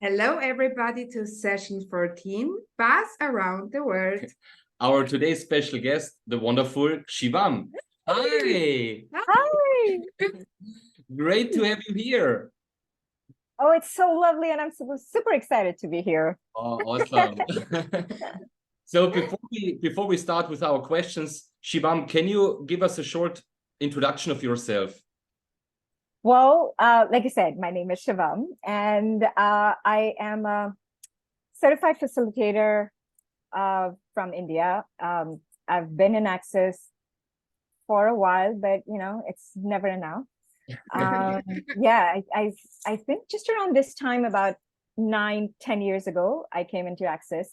Hello, everybody, to session 14, Buzz Around the World. Our today's special guest, the wonderful Shivam. Hi! Hi! Great to have you here. Oh, it's so lovely, and I'm super excited to be here. Oh, awesome. So before we start with our questions, Shivam, can you give us a short introduction of yourself? Well, like I said, my name is Shivam, and I am a certified facilitator from India. I've been in Access for a while, but it's never enough. Yeah, I think just around this time, about 9-10 years ago, I came into Access,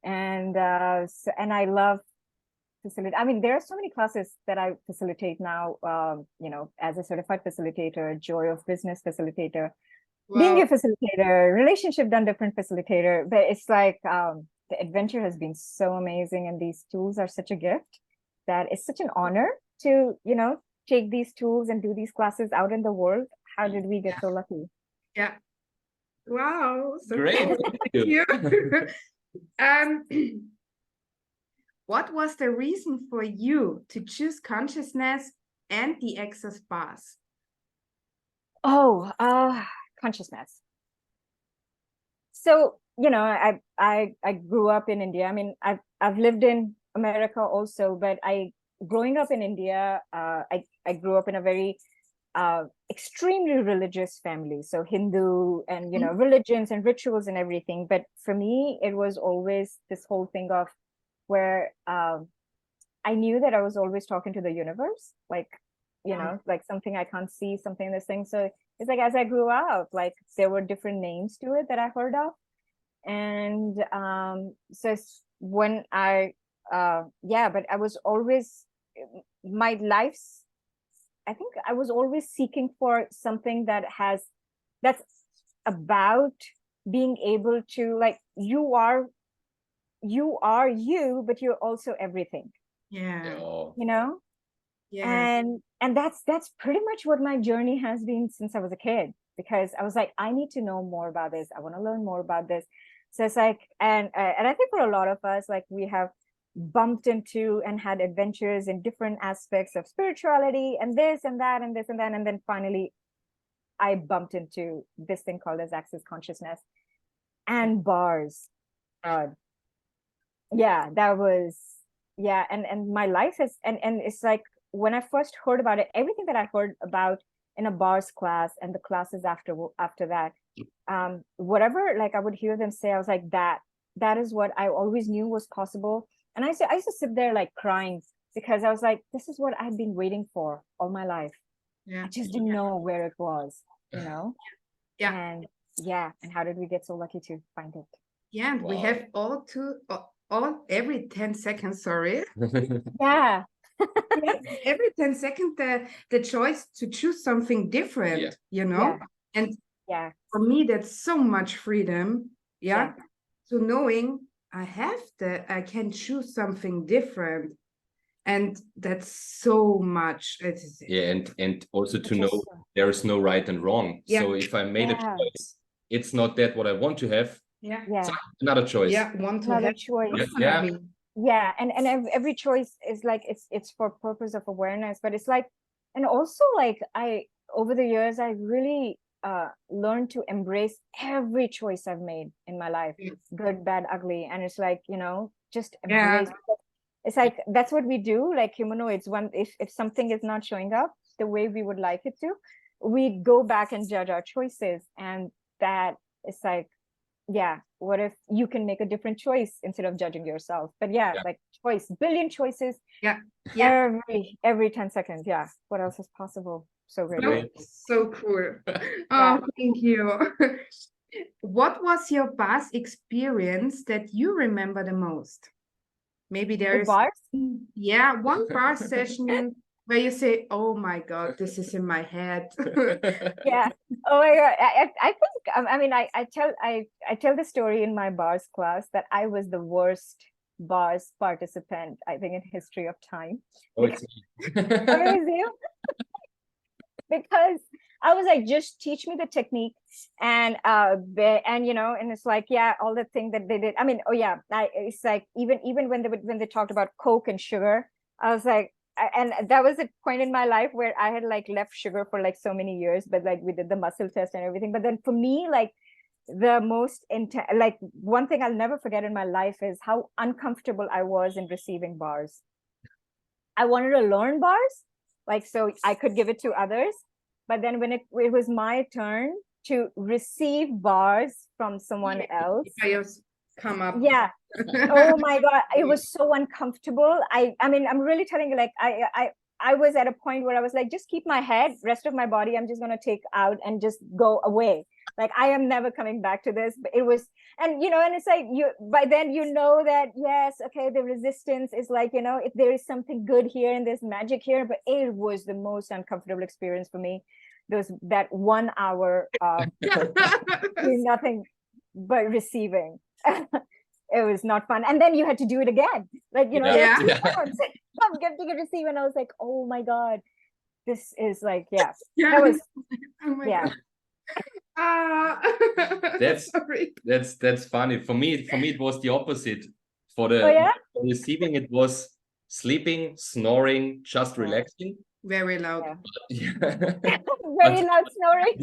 and I love facilitate. I mean, there are so many classes that I facilitate now. As a certified facilitator, joy of business facilitator, being a facilitator, relationship done different facilitator. But it's like the adventure has been so amazing, and these tools are such a gift that it's such an honor to take these tools and do these classes out in the world. How did we get so lucky? Yeah. Wow. So Great. cool. Thank you. What was the reason for you to choose consciousness and the Access Buzz? Oh, consciousness. So, I grew up in India. I mean, I've lived in America also, but growing up in India, I grew up in a very extremely religious family. So Hindu and, religions and rituals and everything. But for me, it was always this whole thing of where I knew that I was always talking to the universe, like, like something I can't see, something this thing. So it's like, as I grew up, like there were different names to it that I heard of. And so when but I was always, my life's, I think I was always seeking for something that's about being able to, like, you are you, but you're also everything. Yeah. Yeah. And that's pretty much what my journey has been since I was a kid, because I was like, I need to know more about this. I want to learn more about this. So it's like, and I think for a lot of us, like, we have bumped into and had adventures in different aspects of spirituality and this and that and this and that. And then finally, I bumped into this thing called as Access Consciousness and bars. Yeah, that was, and my life has, and it's like, when I first heard about it, everything that I heard about in a bars class and the classes after that, whatever, like, I would hear them say, I was like, that is what I always knew was possible. And I used to sit there like crying, because I was like, this is what I've been waiting for all my life. I just didn't know where it was, Yeah. And how did we get so lucky to find it? Yeah, and we have every 10 seconds, sorry. Yeah. Every 10 seconds, the choice to choose something different, And for me, that's so much freedom. So knowing I can choose something different. And that's so much. And also to know there is no right and wrong. So if I made a choice, it's not that what I want to have. It's another choice. Another choice. And every choice is like, it's for purpose of awareness. But it's like, and also, like, over the years, I really learned to embrace every choice I've made in my life, good, bad, ugly. And it's like, just embrace. It's like, that's what we do, like humanoids. If something is not showing up the way we would like it to, we go back and judge our choices. And that is like, what if you can make a different choice instead of judging yourself? But like, choice, billion choices. Every 10 seconds. What else is possible? So great. So cool. Oh, thank you. What was your bus experience that you remember the most? Maybe there's one bar session where you say, oh my God, this is in my head. Oh my God. I think, I mean, I tell the story in my bars class that I was the worst bars participant, I think, in history of time. Oh, it's because I was like, just teach me the technique. And and it's like, yeah, all the thing that they did. I mean, oh yeah, it's like even when they talked about Coke and sugar, I was like, and that was a point in my life where I had like left sugar for like so many years, but like we did the muscle test and everything. But then for me, like the most like one thing I'll never forget in my life is how uncomfortable I was in receiving bars. I wanted to learn bars, like so I could give it to others. But then when it was my turn to receive bars from someone else, come up. Yeah. Oh my God, it was so uncomfortable. I mean, I'm really telling you, like I was at a point where I was like, just keep my head, rest of my body, I'm just gonna take out and just go away. Like I am never coming back to this. But it was, and and it's like you by then that yes, okay, the resistance is like, if there is something good here and there's magic here, but it was the most uncomfortable experience for me. That 1 hour doing nothing but receiving. It was not fun. And then you had to do it again. Like, I'm getting to receive. And I was like, oh my God, this is like, that was, oh my God. That's funny. For me, it was the opposite. For the receiving, it was sleeping, snoring, just relaxing. Very loud. Very loud snoring.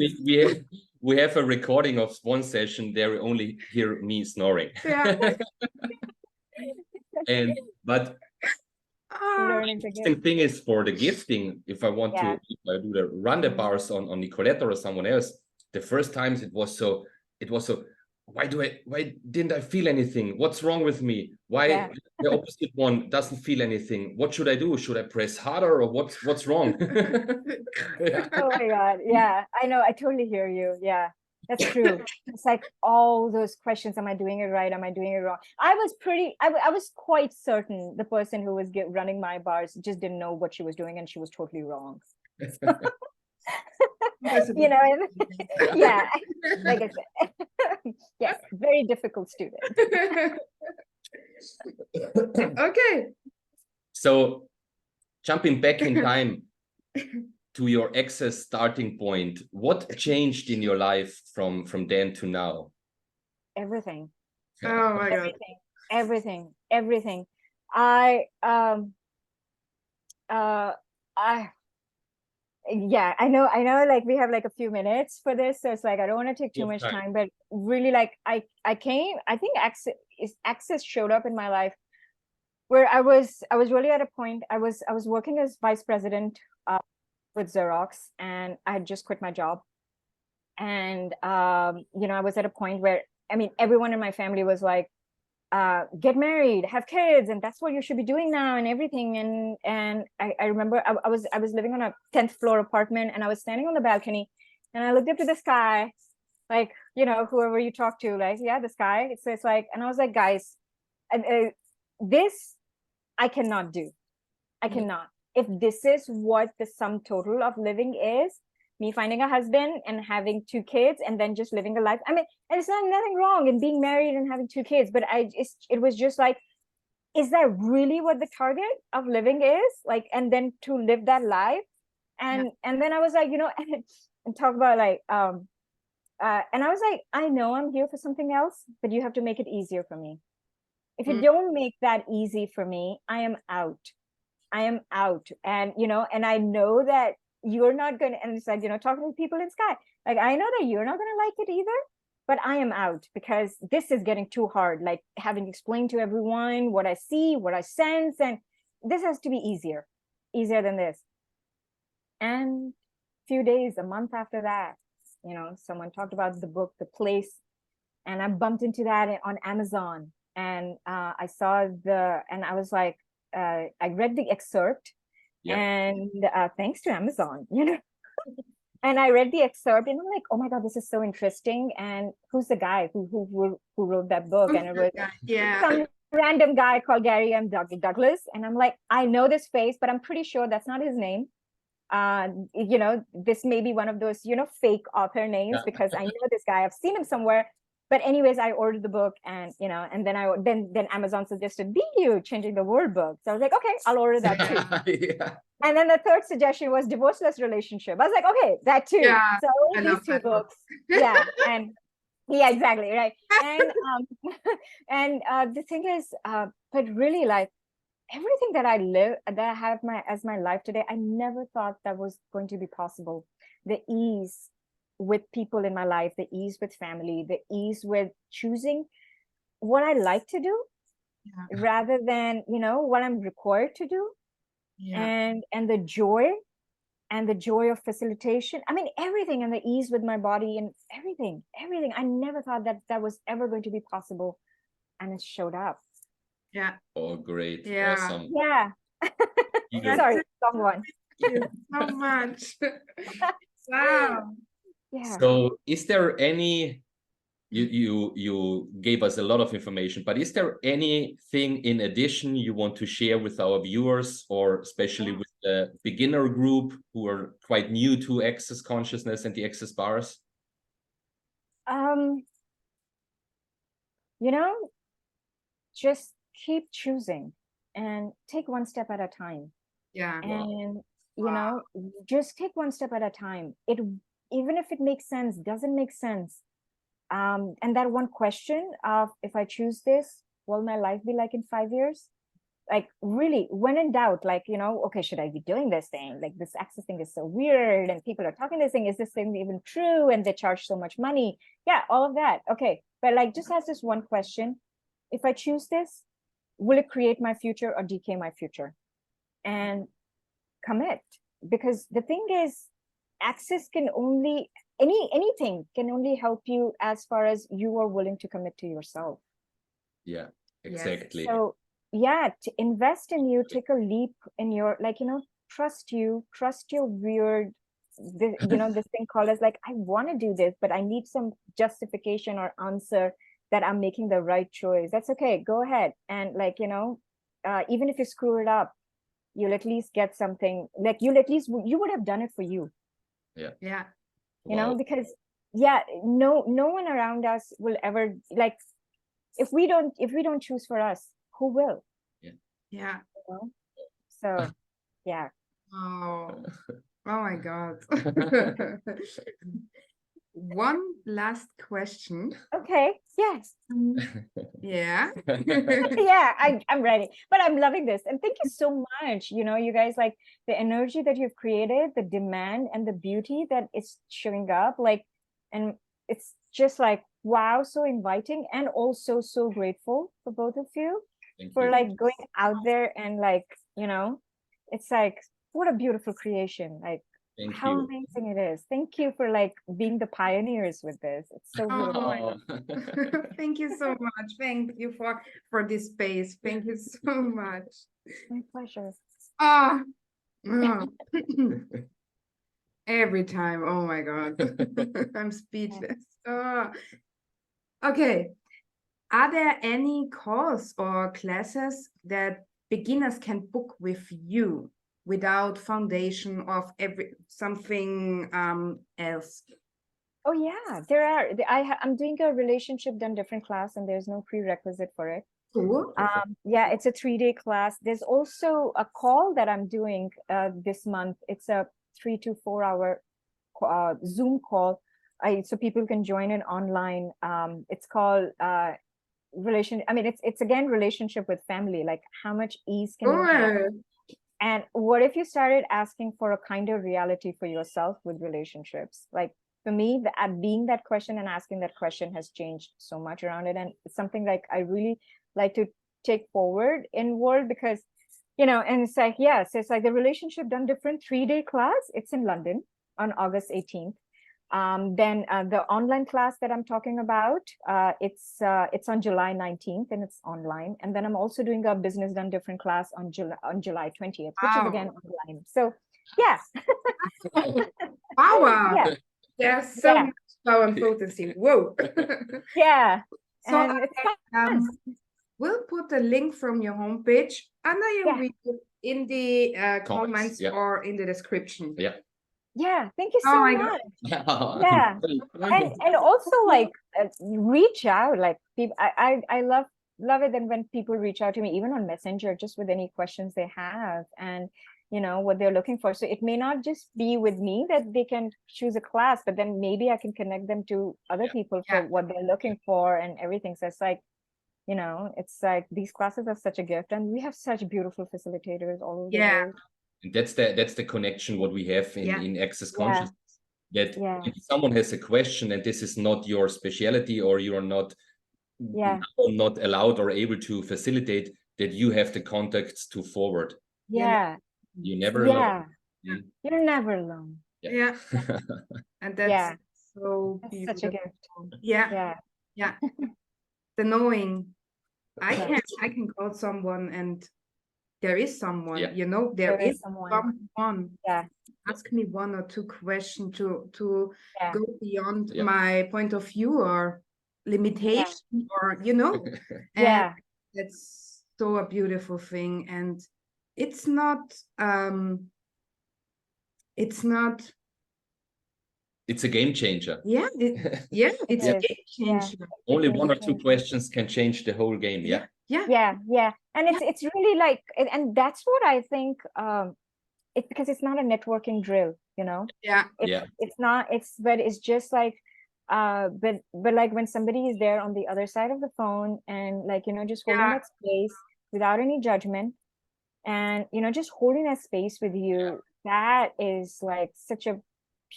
We have a recording of one session there. Only hear me snoring. But the thing is, for the gifting, if I want to, if I do run the bars on Nicoletta or someone else, the first times it was so. Why didn't I feel anything? What's wrong with me? Why the opposite one doesn't feel anything? What should I do? Should I press harder, or what's wrong? Oh my God. Yeah, I know. I totally hear you. Yeah, that's true. It's like all those questions. Am I doing it right? Am I doing it wrong? I was quite certain the person who was running my bars just didn't know what she was doing, and she was totally wrong. Yeah, like I said, yes, very difficult student. Okay. So, jumping back in time to your access starting point, what changed in your life from then to now? Everything. Oh my God. Everything. I know like we have like a few minutes for this, so it's like I don't want to take too much time, but really like I think access showed up in my life where I was really at a point. I was working as vice president with Xerox, and I had just quit my job, and I was at a point where, I mean, everyone in my family was like, get married, have kids, and that's what you should be doing now and everything. And I remember I was living on a 10th floor apartment, and I was standing on the balcony, and I looked up to the sky, like, whoever you talk to, like, the sky. It's like, and I was like, guys, this I cannot do. I cannot. If this is what the sum total of living is, me finding a husband and having 2 kids and then just living a life. I mean, and it's nothing wrong in being married and having 2 kids, but it was just like, is that really what the target of living is? Like, and then to live that life. And then I was like, and talk about like, and I was like, I know I'm here for something else, but you have to make it easier for me. If you don't make that easy for me, I am out. And, and I know that you're not going to, and it's like, talking to people in Sky, like, I know that you're not going to like it either, but I am out because this is getting too hard. Like, having explained to everyone what I see, what I sense, and this has to be easier than this. And a few days, a month after that, someone talked about the book, The Place, and I bumped into that on Amazon, and I saw and I was like, I read the excerpt. And thanks to Amazon, and I read the excerpt, and I'm like, oh my God, this is so interesting. And who's the guy who wrote that book? And it was some random guy called Gary M. Douglas. And I'm like, I know this face, but I'm pretty sure that's not his name. This may be one of those, fake author names, because I know this guy, I've seen him somewhere, but anyways, I ordered the book, and and then Amazon suggested Be You, Changing the World book. So I was like, okay, I'll order that too. Yeah. And then the third suggestion was Divorceless Relationship. I was like, okay, that too. Yeah, so I ordered these two books. Yeah, and yeah, exactly, right. And and the thing is, but really, like, everything that I have as my life today, I never thought that was going to be possible. The ease with people in my life, the ease with family, the ease with choosing what I like to do, rather than what I'm required to do. And the joy of facilitation. I mean, everything, and the ease with my body, and everything. I never thought that was ever going to be possible, and it showed up. Yeah. Oh, great. Yeah. Awesome. Yeah. Sorry, long one. Thank you so much. Wow. Yeah. So is there any, you gave us a lot of information, but is there anything in addition you want to share with our viewers, or especially with the beginner group who are quite new to Access Consciousness and the Access Bars? Just keep choosing and take one step at a time. Yeah. And just take one step at a time. Even if it makes sense, doesn't make sense. And that one question of, if I choose this, will my life be like in 5 years? Like, really, when in doubt, like, okay, should I be doing this thing? Like, this Access thing is so weird, and people are talking this thing. Is this thing even true? And they charge so much money. Yeah, all of that. Okay. But like, just ask this one question. If I choose this, will it create my future or decay my future? And commit. Because the thing is, Access can only, anything can only help you as far as you are willing to commit to yourself. Yeah, exactly. So yeah, to invest in you, take a leap in your, trust your weird, this thing called as, like, I want to do this, but I need some justification or answer that I'm making the right choice. That's okay. Go ahead. And even if you screw it up, you'll at least get something, like, you would have done it for you. Yeah. Because no one around us will ever, like, if we don't choose for us, who will? Yeah. So yeah. Oh my God. One last question. Okay. Yes. Yeah. Yeah, I'm ready. But I'm loving this. And thank you so much. You guys, like, the energy that you've created, the demand and the beauty that is showing up, like, and it's just like, wow, so inviting, and also so grateful for both of you for like going out there, and like, it's like, what a beautiful creation. Like, how amazing it is. Thank you for like being the pioneers with this. It's so beautiful. Thank you so much. Thank you for this space. Thank you so much. My pleasure. Every time. Oh my God. I'm speechless. Okay. Are there any course or classes that beginners can book with you without foundation of something else? Oh yeah, there are. I'm doing a relationship done different class, and there's no prerequisite for it. Cool. Yeah, it's a 3-day class. There's also a call that I'm doing this month. It's a 3 to 4 hour Zoom call. So people can join in online. It's called it's again relationship with family. Like, how much ease can you have? And what if you started asking for a kinder reality for yourself with relationships? Like, for me, being that question and asking that question has changed so much around it. And it's something like I really like to take forward in world, because, and it's like, yes, it's like the relationship done different 3-day class. It's in London on August 18th. Then the online class that I'm talking about, it's on July 19th, and it's online. And then I'm also doing a business done different class on July 20th, which is again online. So yeah. Power. Yeah. There's so much power and potency. Whoa. Yeah. So and we'll put the link from your homepage under your video in the comments or in the description. Yeah. Yeah, thank you so much. Yeah, and also like reach out, like people. I love it, and when people reach out to me, even on Messenger, just with any questions they have, and you know what they're looking for. So it may not just be with me that they can choose a class, but then maybe I can connect them to other people for what they're looking for and everything. So it's like, you know, it's like these classes are such a gift, and we have such beautiful facilitators all over the world. And that's the connection what we have in Access Consciousness. That if someone has a question and this is not your specialty, or you're not allowed or able to facilitate, that you have the contacts to forward. You're never alone. You're never alone. And that's so beautiful. Such a gift. Yeah. The knowing I can call someone and there is someone, you know, there is someone. Ask me 1 or 2 questions to go beyond my point of view or limitation, or you know. And that's so a beautiful thing. And it's not it's a game changer. It's a game changer. Only 1 or 2 questions can change the whole game. And it's really like, and that's what I think. It's because it's not a networking drill, you know. It's not. But it's just like, but like when somebody is there on the other side of the phone, and like, you know, just holding that space without any judgment, and you know, just holding that space with you, that is like such a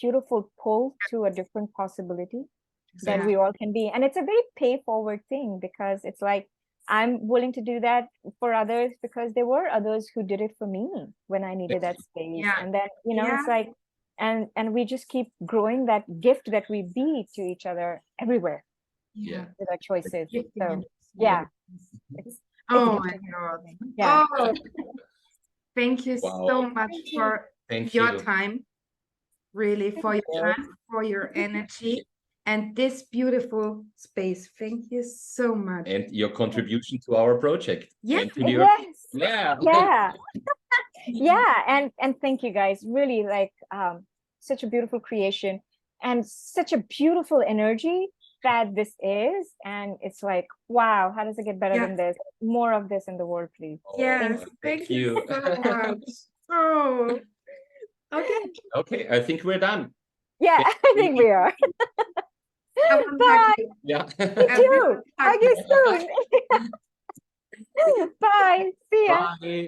beautiful pull to a different possibility that we all can be. And it's a very pay forward thing, because it's like, I'm willing to do that for others because there were others who did it for me when I needed that space. And then, you know, it's like, and we just keep growing that gift that we be to each other everywhere with our choices. So it's oh my God. Oh, thank you so much for your time, really, for your time, for your energy, and this beautiful space. Thank you so much. And your contribution to our project. And thank you guys. Really, like, such a beautiful creation and such a beautiful energy that this is. And it's like, wow, how does it get better than this? More of this in the world, please. Thank you so much. Oh, okay, I think we're done. I think we are. Bye. You too. Hug you soon. Bye. See ya. Bye.